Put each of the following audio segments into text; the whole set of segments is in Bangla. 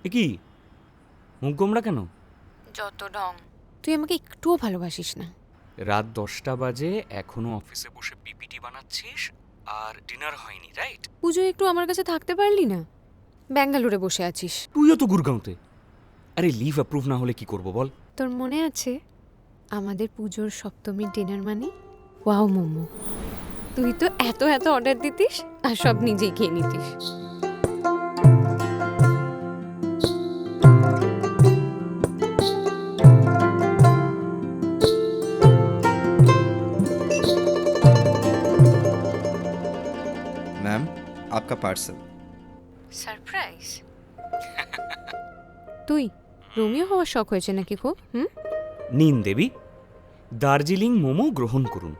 এ কি মুখ গোমড়া কেন? যত ঢং, তুই আমাকে একটুও ভালোবাসিস না। রাত 10টা বাজে, এখনো অফিসে বসে পিপিটি বানাচ্ছিস আর ডিনার হয়নি, রাইট? পুজো একটু আমার কাছে থাকতে পারলি না? ব্যাঙ্গালোরে বসে আছিস। তুইও তো গুরগাঁওতে। আরে লিভ অ্যাপ্রুভ না হলে কি করব বল? তোর মনে আছে আমাদের পুজোর সপ্তমীর ডিনার মানে ওয়াও মোমো? তুই তো এত এত অর্ডার দিতিস আর সব নিজেই খেয়ে নিতিস। मैम आपका पार्सल। সারপ্রাইজ? তুই রোমিও হওয়ার শখ হয়েছে নাকি খুব? নিন দেবী, দার্জিলিং মোমো গ্রহণ করুন।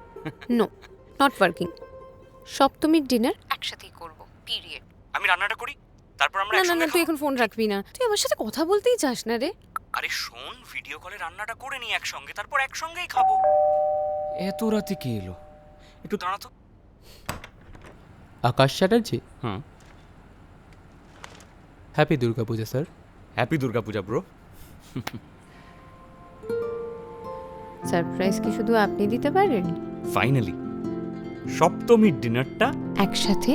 No, not working. সপ্তমীর ডিনার একসাথেই করব, পিরিয়ড। আমি রান্নাটা করি, তারপর আমরা না না একসঙ্গে না, তুই খাবো। এখন ফোন রাখবি না। তুই আমার সাথে কথা বলতেই চাস না রে। আরে শোন, ভিডিও কলে রান্নাটা করে নি একসঙ্গে, তারপর একসঙ্গেই খাবো। এত রাতে কে এলো? একটু দাঁড়া তো। आकाश चैटर्जी, हाँ। Happy Durga Puja sir. Happy Durga পূজা ব্রো। সারপ্রাইজ কি শুধু আপনি দিতে পারেন? ফাইনালি সপ্তমীর ডিনারটা একসাথে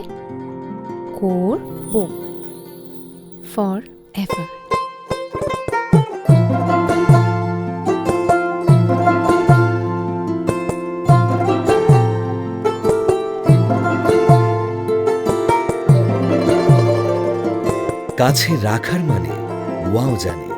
করব ফর এভার। কাছে রাখার মানে ওয়াও জানে।